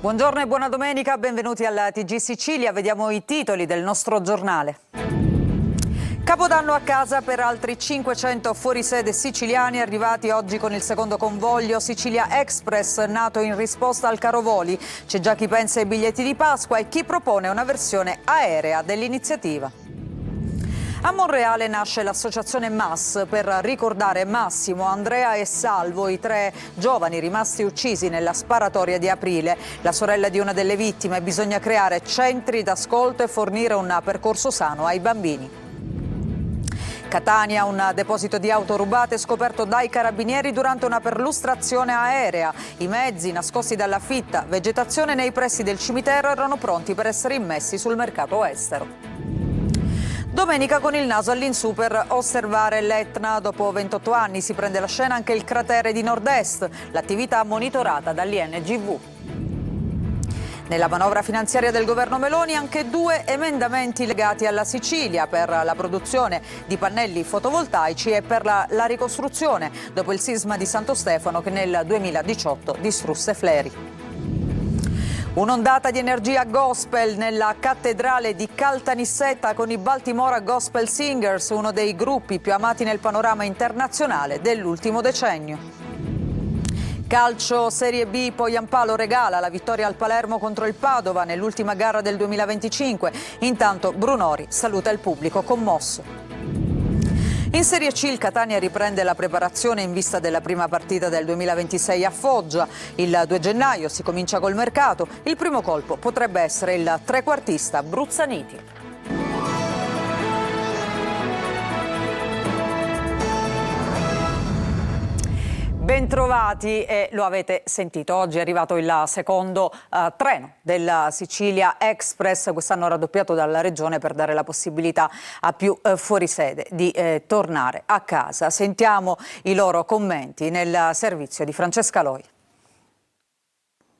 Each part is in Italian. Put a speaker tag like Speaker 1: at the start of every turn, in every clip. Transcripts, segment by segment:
Speaker 1: Buongiorno e buona domenica, benvenuti al TG Sicilia. Vediamo i titoli del nostro giornale. Capodanno a casa per altri 500 fuorisede siciliani arrivati oggi con il secondo convoglio Sicilia Express, nato in risposta al caro voli. C'è già chi pensa ai biglietti di Pasqua e chi propone una versione aerea dell'iniziativa. A Monreale nasce l'associazione MAS per ricordare Massimo, Andrea e Salvo, i 3 giovani rimasti uccisi nella sparatoria di Aprile. La sorella di una delle vittime: bisogna creare centri d'ascolto e fornire un percorso sano ai bambini. Catania, un deposito di auto rubate scoperto dai carabinieri durante una perlustrazione aerea. I mezzi, nascosti dalla fitta vegetazione nei pressi del cimitero, erano pronti per essere immessi sul mercato estero. Domenica con il naso all'insù per osservare l'Etna. Dopo 28 anni si prende la scena anche il cratere di Nord-Est, l'attività monitorata dall'INGV. Nella manovra finanziaria del governo Meloni anche 2 emendamenti legati alla Sicilia per la produzione di pannelli fotovoltaici e per la ricostruzione dopo il sisma di Santo Stefano che nel 2018 distrusse Fleri. Un'ondata di energia gospel nella cattedrale di Caltanissetta con i Baltimora Gospel Singers, uno dei gruppi più amati nel panorama internazionale dell'ultimo decennio. Calcio Serie B, Poyampalo regala la vittoria al Palermo contro il Padova nell'ultima gara del 2025. Intanto Brunori saluta il pubblico commosso. In Serie C il Catania riprende la preparazione in vista della prima partita del 2026 a Foggia. Il 2 gennaio si comincia col mercato. Il primo colpo potrebbe essere il trequartista Bruzzaniti. Bentrovati, e lo avete sentito, oggi è arrivato il secondo treno della Sicilia Express, quest'anno raddoppiato dalla Regione per dare la possibilità a più fuorisede di tornare a casa. Sentiamo i loro commenti nel servizio di Francesca Loi.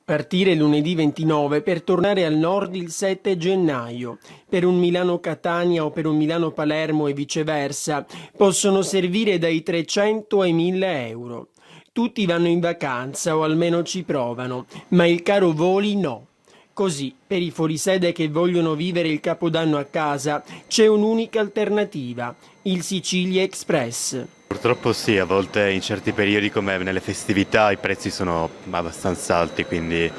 Speaker 2: Partire lunedì 29 per tornare al nord il 7 gennaio. Per un Milano-Catania o per un Milano-Palermo e viceversa possono servire dai 300 ai 1000 euro. Tutti vanno in vacanza o almeno ci provano, ma il caro voli no. Così, per i fuorisede che vogliono vivere il Capodanno a casa, c'è un'unica alternativa, il Sicilia Express.
Speaker 3: Purtroppo sì, a volte in certi periodi come nelle festività i prezzi sono abbastanza alti, quindi...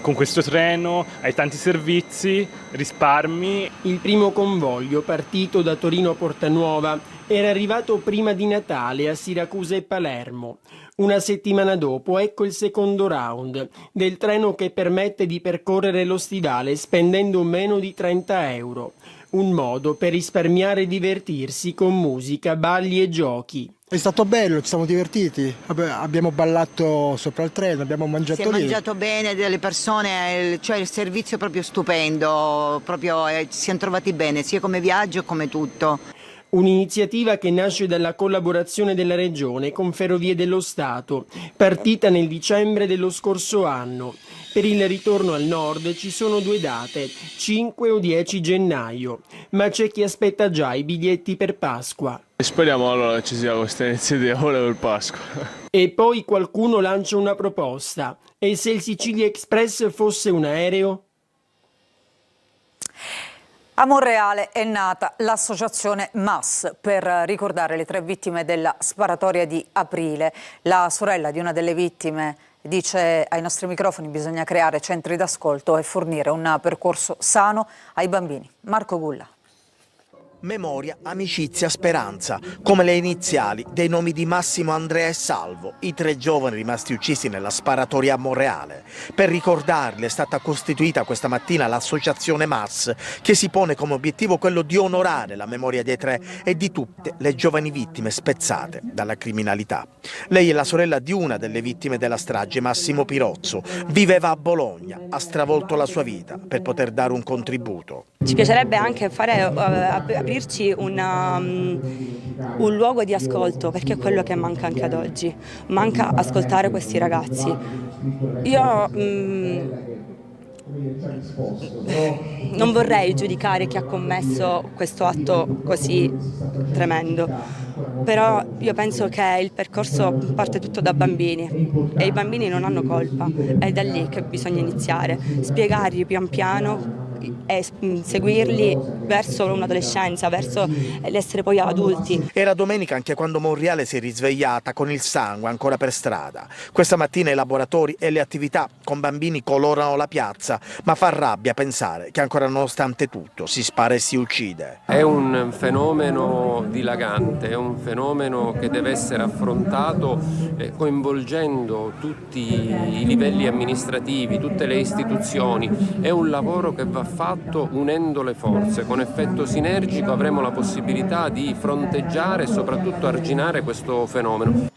Speaker 4: Con questo treno hai tanti servizi, risparmi.
Speaker 2: Il primo convoglio, partito da Torino a Portanuova, era arrivato prima di Natale a Siracusa e Palermo. Una settimana dopo ecco il secondo round del treno che permette di percorrere lo stivale spendendo meno di 30 euro. Un modo per risparmiare e divertirsi con musica, balli e giochi.
Speaker 5: È stato bello, ci siamo divertiti, abbiamo ballato sopra il treno, abbiamo mangiato lì.
Speaker 6: Si è mangiato bene, delle persone, cioè il servizio è proprio stupendo, proprio ci siamo trovati bene, sia come viaggio come tutto.
Speaker 2: Un'iniziativa che nasce dalla collaborazione della Regione con Ferrovie dello Stato, partita nel dicembre dello scorso anno. Per il ritorno al nord ci sono 2 date, 5 o 10 gennaio, ma c'è chi aspetta già i biglietti per Pasqua.
Speaker 7: Speriamo allora ci sia questa iniziativa per Pasqua.
Speaker 2: E poi qualcuno lancia una proposta. E se il Sicilia Express fosse un aereo?
Speaker 1: A Monreale è nata l'associazione MAS per ricordare le 3 vittime della sparatoria di Aprile. La sorella di una delle vittime dice ai nostri microfoni: bisogna creare centri d'ascolto e fornire un percorso sano ai bambini. Marco Gulla.
Speaker 8: Memoria, amicizia, speranza, come le iniziali dei nomi di Massimo, Andrea e Salvo, i 3 giovani rimasti uccisi nella sparatoria a Monreale. Per ricordarli è stata costituita questa mattina l'associazione MAS, che si pone come obiettivo quello di onorare la memoria dei 3 e di tutte le giovani vittime spezzate dalla criminalità. Lei è la sorella di una delle vittime della strage, Massimo Pirozzo. Viveva a Bologna, ha stravolto la sua vita per poter dare un contributo.
Speaker 9: Ci piacerebbe anche aprirci un luogo di ascolto, perché è quello che manca anche ad oggi. Manca ascoltare questi ragazzi. Io non vorrei giudicare chi ha commesso questo atto così tremendo, però io penso che il percorso parte tutto da bambini e i bambini non hanno colpa, è da lì che bisogna iniziare, spiegargli pian piano e seguirli verso un'adolescenza, verso l'essere poi adulti.
Speaker 8: Era domenica anche quando Monreale si è risvegliata con il sangue ancora per strada. Questa mattina i laboratori e le attività con bambini colorano la piazza, ma fa rabbia pensare che ancora nonostante tutto si spara e si uccide.
Speaker 10: È un fenomeno dilagante, è un fenomeno che deve essere affrontato coinvolgendo tutti i livelli amministrativi, tutte le istituzioni. È un lavoro che va fatto unendo le forze. Con effetto sinergico avremo la possibilità di fronteggiare e soprattutto arginare questo fenomeno.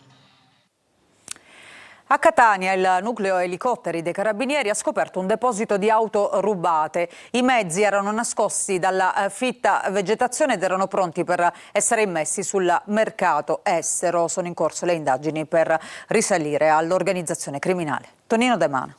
Speaker 1: A Catania il nucleo elicotteri dei Carabinieri ha scoperto un deposito di auto rubate. I mezzi erano nascosti dalla fitta vegetazione ed erano pronti per essere immessi sul mercato estero. Sono in corso le indagini per risalire all'organizzazione criminale. Tonino De Mano.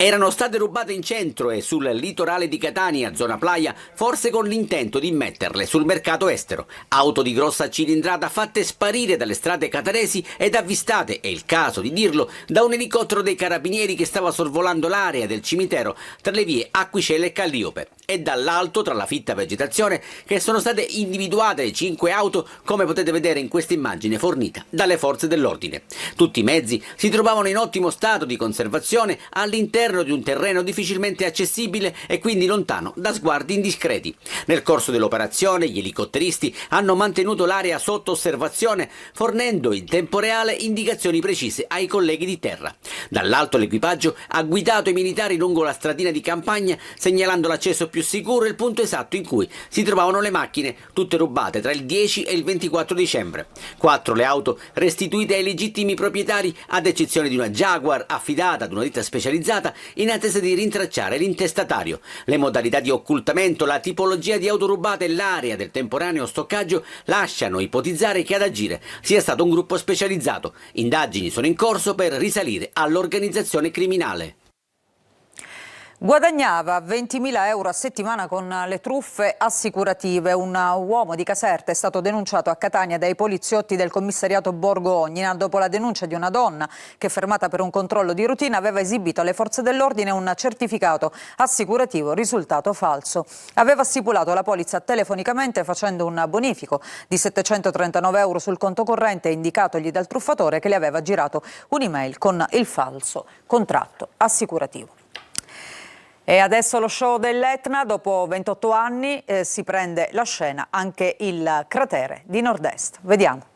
Speaker 11: Erano state rubate in centro e sul litorale di Catania, zona playa, forse con l'intento di metterle sul mercato estero. Auto di grossa cilindrata fatte sparire dalle strade catanesi ed avvistate, è il caso di dirlo, da un elicottero dei Carabinieri che stava sorvolando l'area del cimitero tra le vie Acquicella e Calliope. E dall'alto, tra la fitta vegetazione, che sono state individuate le 5 auto, come potete vedere in questa immagine fornita dalle forze dell'ordine. Tutti i mezzi si trovavano in ottimo stato di conservazione all'interno di un terreno difficilmente accessibile e quindi lontano da sguardi indiscreti. Nel corso dell'operazione gli elicotteristi hanno mantenuto l'area sotto osservazione, fornendo in tempo reale indicazioni precise ai colleghi di terra. Dall'alto l'equipaggio ha guidato i militari lungo la stradina di campagna, segnalando l'accesso più sicuro e il punto esatto in cui si trovavano le macchine, tutte rubate tra il 10 e il 24 dicembre. 4 le auto restituite ai legittimi proprietari, ad eccezione di una Jaguar affidata ad una ditta specializzata in attesa di rintracciare l'intestatario. Le modalità di occultamento, la tipologia di auto rubate e l'area del temporaneo stoccaggio lasciano ipotizzare che ad agire sia stato un gruppo specializzato. Indagini sono in corso per risalire all'organizzazione criminale.
Speaker 1: Guadagnava 20.000 euro a settimana con le truffe assicurative. Un uomo di Caserta è stato denunciato a Catania dai poliziotti del commissariato Borgo Ognina dopo la denuncia di una donna che, fermata per un controllo di routine, aveva esibito alle forze dell'ordine un certificato assicurativo risultato falso. Aveva stipulato la polizza telefonicamente facendo un bonifico di 739 euro sul conto corrente indicatogli dal truffatore, che le aveva girato un'email con il falso contratto assicurativo. E adesso lo show dell'Etna, dopo 28 anni si prende la scena anche il cratere di Nord-Est. Vediamo.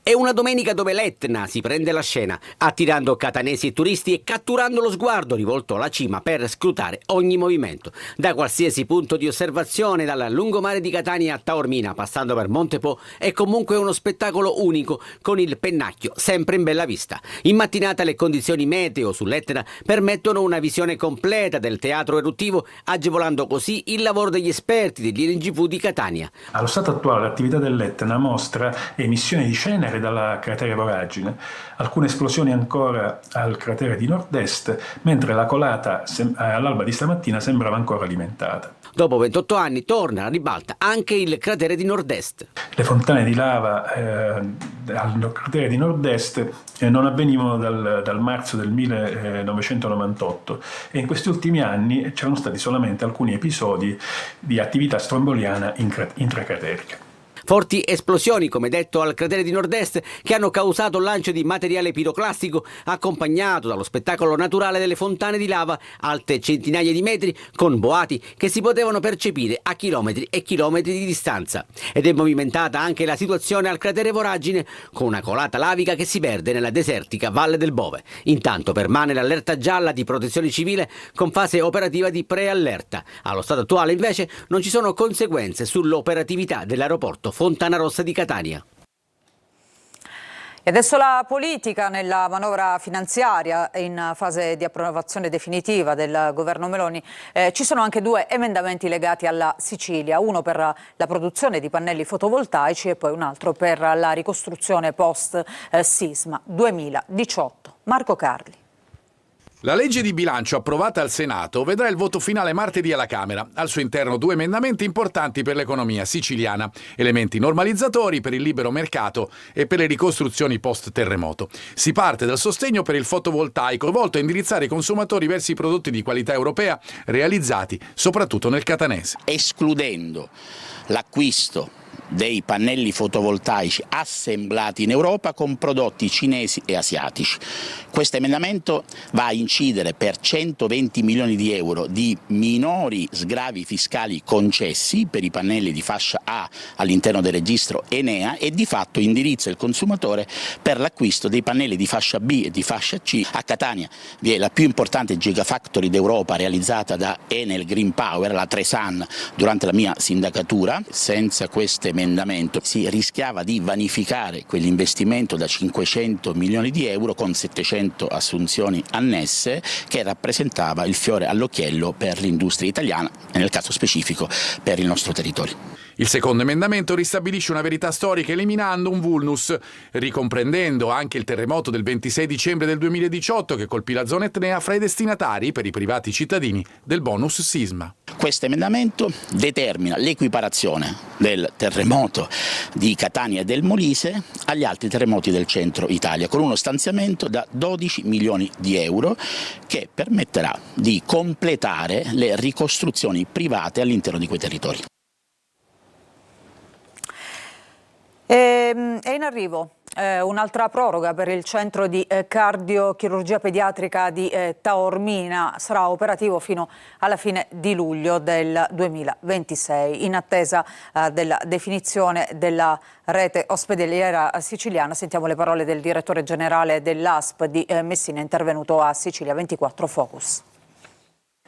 Speaker 11: È una domenica dove l'Etna si prende la scena, attirando catanesi e turisti e catturando lo sguardo rivolto alla cima per scrutare ogni movimento. Da qualsiasi punto di osservazione, dal lungomare di Catania a Taormina, passando per Monte Po, è comunque uno spettacolo unico, con il pennacchio sempre in bella vista. In mattinata le condizioni meteo sull'Etna permettono una visione completa del teatro eruttivo, agevolando così il lavoro degli esperti dell'INGV di Catania.
Speaker 12: Allo stato attuale l'attività dell'Etna mostra emissioni di cenere dalla cratere voragine, alcune esplosioni ancora al cratere di Nord-Est, mentre la colata all'alba di stamattina sembrava ancora alimentata.
Speaker 11: Dopo 28 anni torna alla ribalta anche il cratere di Nord-Est.
Speaker 12: Le fontane di lava al cratere di Nord-Est non avvenivano dal marzo del 1998 e in questi ultimi anni c'erano stati solamente alcuni episodi di attività stromboliana intracraterica.
Speaker 11: Forti esplosioni, come detto, al cratere di Nord-Est, che hanno causato il lancio di materiale piroclastico accompagnato dallo spettacolo naturale delle fontane di lava alte centinaia di metri, con boati che si potevano percepire a chilometri e chilometri di distanza. Ed è movimentata anche la situazione al cratere voragine, con una colata lavica che si perde nella desertica Valle del Bove. Intanto permane l'allerta gialla di protezione civile con fase operativa di preallerta. Allo stato attuale, invece, non ci sono conseguenze sull'operatività dell'aeroporto Fontanarossa di Catania.
Speaker 1: E adesso la politica. Nella manovra finanziaria in fase di approvazione definitiva del governo Meloni ci sono anche 2 emendamenti legati alla Sicilia, uno per la produzione di pannelli fotovoltaici e poi un altro per la ricostruzione post sisma 2018. Marco Carli.
Speaker 13: La legge di bilancio approvata al Senato vedrà il voto finale martedì alla Camera. Al suo interno 2 emendamenti importanti per l'economia siciliana, elementi normalizzatori per il libero mercato e per le ricostruzioni post-terremoto. Si parte dal sostegno per il fotovoltaico volto a indirizzare i consumatori verso i prodotti di qualità europea realizzati soprattutto nel catanese.
Speaker 14: Escludendo l'acquisto dei pannelli fotovoltaici assemblati in Europa con prodotti cinesi e asiatici. Questo emendamento va a incidere per 120 milioni di euro di minori sgravi fiscali concessi per i pannelli di fascia A all'interno del registro Enea e di fatto indirizza il consumatore per l'acquisto dei pannelli di fascia B e di fascia C. A Catania vi è la più importante Gigafactory d'Europa realizzata da Enel Green Power, la Tresan, durante la mia sindacatura. Senza questo emendamento si rischiava di vanificare quell'investimento da 500 milioni di euro con 700 assunzioni annesse, che rappresentava il fiore all'occhiello per l'industria italiana e nel caso specifico per il nostro territorio.
Speaker 13: Il secondo emendamento ristabilisce una verità storica eliminando un vulnus, ricomprendendo anche il terremoto del 26 dicembre del 2018 che colpì la zona etnea fra i destinatari per i privati cittadini del bonus sisma.
Speaker 14: Questo emendamento determina l'equiparazione del terremoto di Catania e del Molise agli altri terremoti del centro Italia, con uno stanziamento da 12 milioni di euro che permetterà di completare le ricostruzioni private all'interno di quei territori.
Speaker 1: È in arrivo un'altra proroga per il centro di cardiochirurgia pediatrica di Taormina. Sarà operativo fino alla fine di luglio del 2026. In attesa della definizione della rete ospedaliera siciliana, sentiamo le parole del direttore generale dell'ASP di Messina, intervenuto a Sicilia 24 Focus.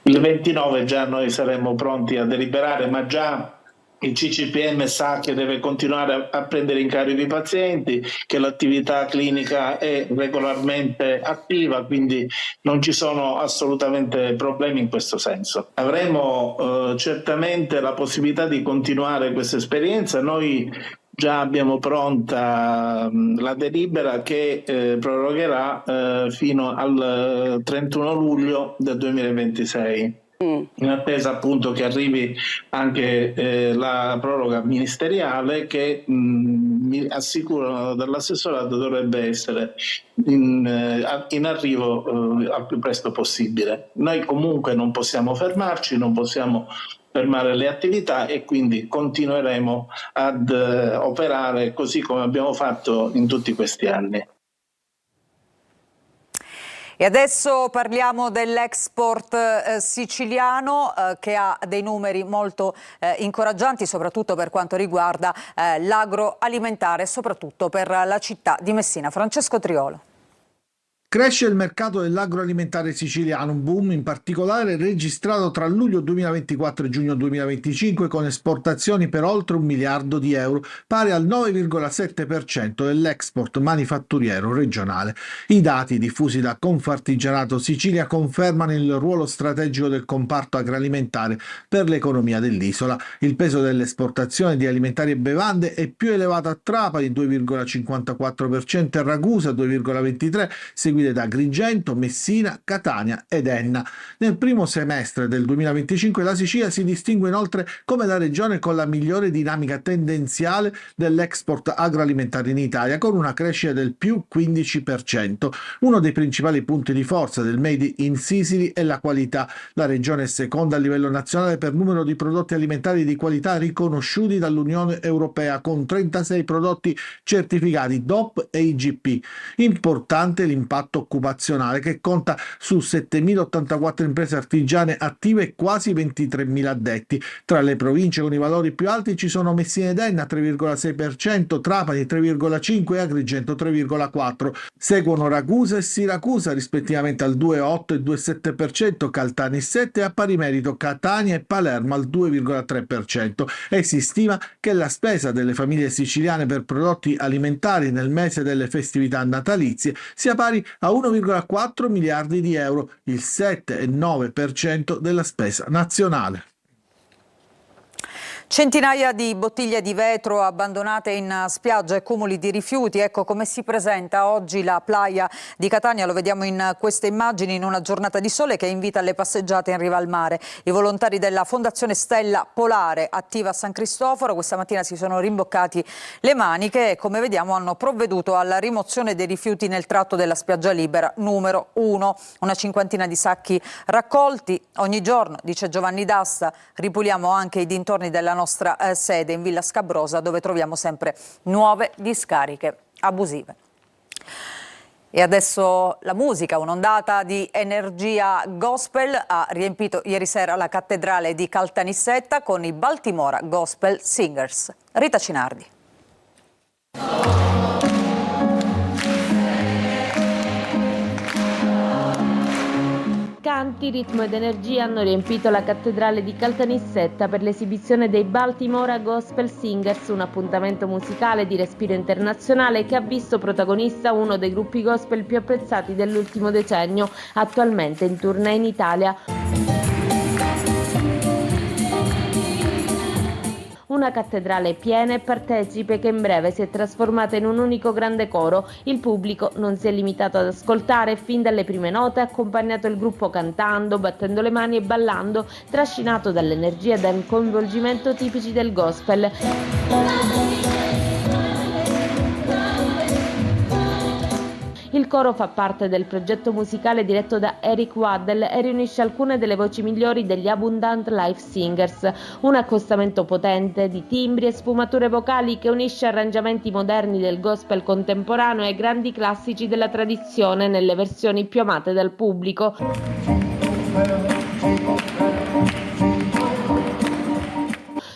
Speaker 15: Il 29 già noi saremo pronti a deliberare, ma già il CCPM sa che deve continuare a prendere in carico i pazienti, che l'attività clinica è regolarmente attiva, quindi non ci sono assolutamente problemi in questo senso. Avremo certamente la possibilità di continuare questa esperienza. Noi già abbiamo pronta la delibera che prorogherà fino al 31 luglio del 2026. In attesa appunto che arrivi anche la proroga ministeriale che mi assicurano dall'assessorato dovrebbe essere in arrivo al più presto possibile. Noi comunque non possiamo fermarci, non possiamo fermare le attività e quindi continueremo ad operare così come abbiamo fatto in tutti questi anni.
Speaker 1: E adesso parliamo dell'export siciliano che ha dei numeri molto incoraggianti, soprattutto per quanto riguarda l'agroalimentare, soprattutto per la città di Messina. Francesco Triolo.
Speaker 16: Cresce il mercato dell'agroalimentare siciliano, un boom in particolare registrato tra luglio 2024 e giugno 2025 con esportazioni per oltre 1 miliardo di euro, pari al 9,7% dell'export manifatturiero regionale. I dati diffusi da Confartigianato Sicilia confermano il ruolo strategico del comparto agroalimentare per l'economia dell'isola. Il peso dell'esportazione di alimentari e bevande è più elevato a Trapani, 2,54%, e Ragusa, 2,23%, seguito da Agrigento, Messina, Catania ed Enna. Nel primo semestre del 2025 la Sicilia si distingue inoltre come la regione con la migliore dinamica tendenziale dell'export agroalimentare in Italia, con una crescita del più 15%. Uno dei principali punti di forza del Made in Sicily è la qualità. La regione è seconda a livello nazionale per numero di prodotti alimentari di qualità riconosciuti dall'Unione Europea, con 36 prodotti certificati DOP e IGP. Importante l'impatto occupazionale, che conta su 7.084 imprese artigiane attive e quasi 23.000 addetti. Tra le province con i valori più alti ci sono Messina ed Enna 3,6%, Trapani 3,5% e Agrigento 3,4%. Seguono Ragusa e Siracusa rispettivamente al 2,8% e 2,7%, Caltani 7% e a pari merito Catania e Palermo al 2,3%. E si stima che la spesa delle famiglie siciliane per prodotti alimentari nel mese delle festività natalizie sia pari a 1,4 miliardi di euro, il 7,9% della spesa nazionale.
Speaker 1: Centinaia di bottiglie di vetro abbandonate in spiaggia e cumuli di rifiuti. Ecco come si presenta oggi la playa di Catania. Lo vediamo in queste immagini, in una giornata di sole che invita alle passeggiate in riva al mare. I volontari della Fondazione Stella Polare, attiva a San Cristoforo, questa mattina si sono rimboccati le maniche e, come vediamo, hanno provveduto alla rimozione dei rifiuti nel tratto della spiaggia libera numero 1. Una cinquantina di sacchi raccolti. Ogni giorno, dice Giovanni D'Asta, ripuliamo anche i dintorni della nostra sede in Villa Scabrosa, dove troviamo sempre nuove discariche abusive. E adesso la musica, un'ondata di energia gospel ha riempito ieri sera la cattedrale di Caltanissetta con i Baltimora Gospel Singers. Rita Cinardi.
Speaker 17: Canti, ritmo ed energia hanno riempito la cattedrale di Caltanissetta per l'esibizione dei Baltimora Gospel Singers, un appuntamento musicale di respiro internazionale che ha visto protagonista uno dei gruppi gospel più apprezzati dell'ultimo decennio, attualmente in tournée in Italia. Una cattedrale piena e partecipe che in breve si è trasformata in un unico grande coro. Il pubblico non si è limitato ad ascoltare e fin dalle prime note ha accompagnato il gruppo cantando, battendo le mani e ballando, trascinato dall'energia e dal coinvolgimento tipici del gospel. Il coro fa parte del progetto musicale diretto da Eric Waddell e riunisce alcune delle voci migliori degli Abundant Life Singers, un accostamento potente di timbri e sfumature vocali che unisce arrangiamenti moderni del gospel contemporaneo ai grandi classici della tradizione nelle versioni più amate dal pubblico.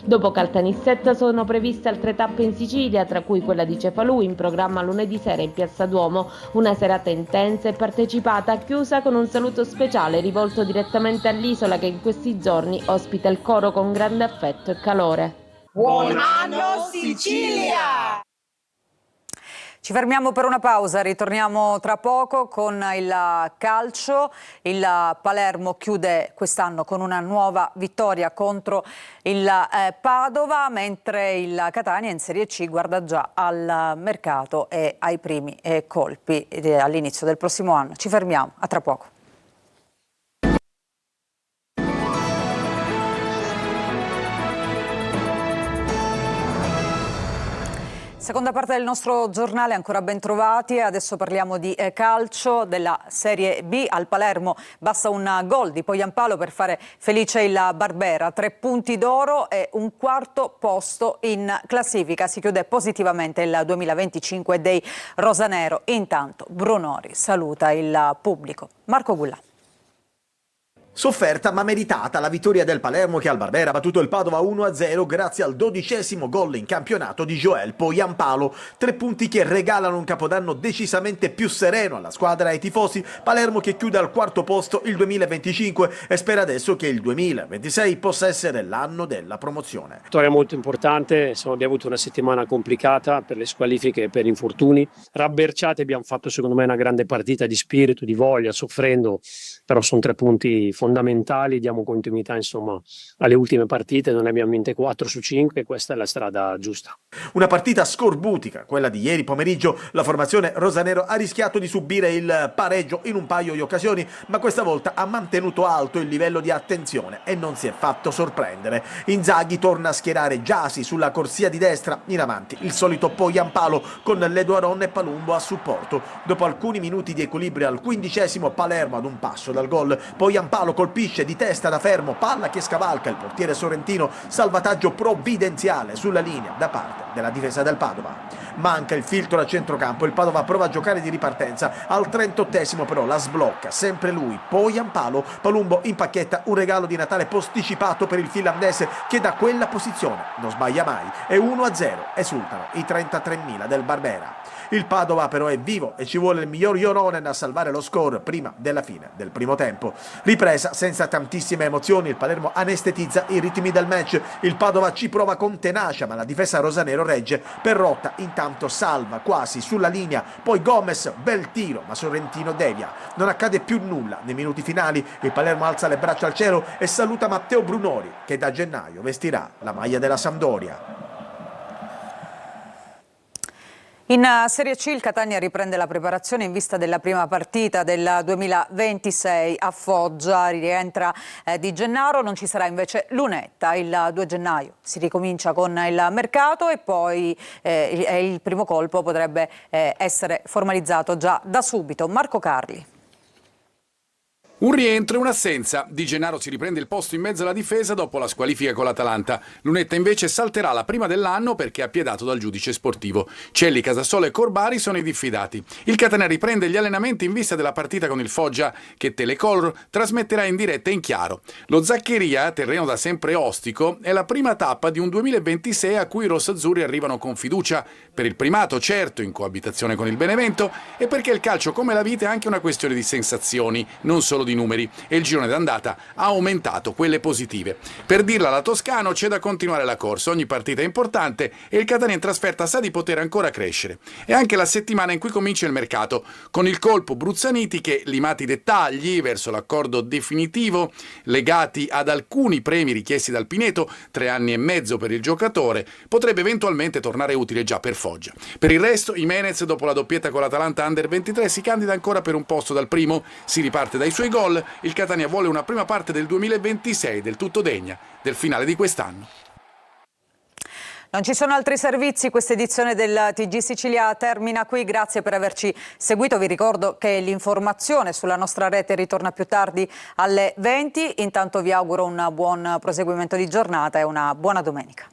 Speaker 17: Dopo Caltanissetta sono previste altre tappe in Sicilia, tra cui quella di Cefalù, in programma lunedì sera in Piazza Duomo. Una serata intensa e partecipata, chiusa con un saluto speciale rivolto direttamente all'isola che in questi giorni ospita il coro con grande affetto e calore.
Speaker 18: Buon anno Sicilia!
Speaker 1: Ci fermiamo per una pausa, ritorniamo tra poco con il calcio. Il Palermo chiude quest'anno con una nuova vittoria contro il Padova, mentre il Catania in Serie C guarda già al mercato e ai primi colpi all'inizio del prossimo anno. Ci fermiamo, a tra poco. Seconda parte del nostro giornale, ancora ben trovati. Adesso parliamo di calcio, della Serie B. Al Palermo basta un gol di Poyampalo per fare felice il Barbera. 3 punti d'oro e un quarto posto in classifica. Si chiude positivamente il 2025 dei rosanero. Intanto Brunori saluta il pubblico. Marco Gullà.
Speaker 8: Sofferta ma meritata la vittoria del Palermo che al Barbera ha battuto il Padova 1-0 grazie al 12° gol in campionato di Joel Poyampalo. 3 punti che regalano un capodanno decisamente più sereno alla squadra e ai tifosi. Palermo che chiude al quarto posto il 2025 e spera adesso che il 2026 possa essere l'anno della promozione.
Speaker 19: Vittoria molto importante, insomma, abbiamo avuto una settimana complicata per le squalifiche e per infortuni. Rabberciati, abbiamo fatto secondo me una grande partita di spirito, di voglia, soffrendo, però sono 3 punti fondamentali, diamo continuità insomma alle ultime partite, non ne abbiamo vinte 4 su 5 e questa è la strada giusta.
Speaker 8: Una partita scorbutica, quella di ieri pomeriggio. La formazione rosanero ha rischiato di subire il pareggio in un paio di occasioni, ma questa volta ha mantenuto alto il livello di attenzione e non si è fatto sorprendere. Inzaghi torna a schierare Giasi sulla corsia di destra, in avanti il solito Poyampalo con Leduaron e Palumbo a supporto. Dopo alcuni minuti di equilibrio al 15° Palermo ad un passo dal gol. Poyampalo colpisce di testa da fermo, palla che scavalca il portiere sorrentino, salvataggio provvidenziale sulla linea da parte della difesa del Padova. Manca il filtro a centrocampo, il Padova prova a giocare di ripartenza, al 38° però la sblocca sempre lui, Poyampalo. Palumbo impacchetta un regalo di Natale posticipato per il finlandese che da quella posizione non sbaglia mai e 1-0 esultano i 33.000 del Barbera. Il Padova però è vivo e ci vuole il miglior Joronen a salvare lo score prima della fine del primo tempo. Ripresa senza tantissime emozioni, il Palermo anestetizza i ritmi del match. Il Padova ci prova con tenacia, ma la difesa rosanero regge. Perrotta intanto salva quasi sulla linea, poi Gomez, bel tiro, ma Sorrentino devia. Non accade più nulla nei minuti finali. Il Palermo alza le braccia al cielo e saluta Matteo Brunori, che da gennaio vestirà la maglia della Sampdoria.
Speaker 1: In Serie C il Catania riprende la preparazione in vista della prima partita del 2026 a Foggia. Rientra Di Gennaro, non ci sarà invece Lunetta. Il 2 gennaio si ricomincia con il mercato e poi il primo colpo potrebbe essere formalizzato già da subito. Marco Carli.
Speaker 13: Un rientro e un'assenza. Di Gennaro si riprende il posto in mezzo alla difesa dopo la squalifica con l'Atalanta. Lunetta invece salterà la prima dell'anno perché è appiedato dal giudice sportivo. Celli, Casasola e Corbari sono i diffidati. Il Catania riprende gli allenamenti in vista della partita con il Foggia che Telecolor trasmetterà in diretta in chiaro. Lo Zaccheria, terreno da sempre ostico, è la prima tappa di un 2026 a cui i rossazzurri arrivano con fiducia per il primato, certo, in coabitazione con il Benevento, e perché il calcio come la vita è anche una questione di sensazioni, non solo di numeri, e il girone d'andata ha aumentato quelle positive. Per dirla alla Toscano c'è da continuare la corsa, ogni partita è importante e il Catania in trasferta sa di poter ancora crescere. È anche la settimana in cui comincia il mercato, con il colpo Bruzzaniti che, limati i dettagli verso l'accordo definitivo, legati ad alcuni premi richiesti dal Pineto, 3 anni e mezzo per il giocatore, potrebbe eventualmente tornare utile già per Foggia. Per il resto, Jimenez, dopo la doppietta con l'Atalanta Under 23, si candida ancora per un posto dal primo, si riparte dai suoi gol. Il Catania vuole una prima parte del 2026 del tutto degna del finale di quest'anno.
Speaker 1: Non ci sono altri servizi, questa edizione del TG Sicilia termina qui, grazie per averci seguito. Vi ricordo che l'informazione sulla nostra rete ritorna più tardi alle 20, intanto vi auguro un buon proseguimento di giornata e una buona domenica.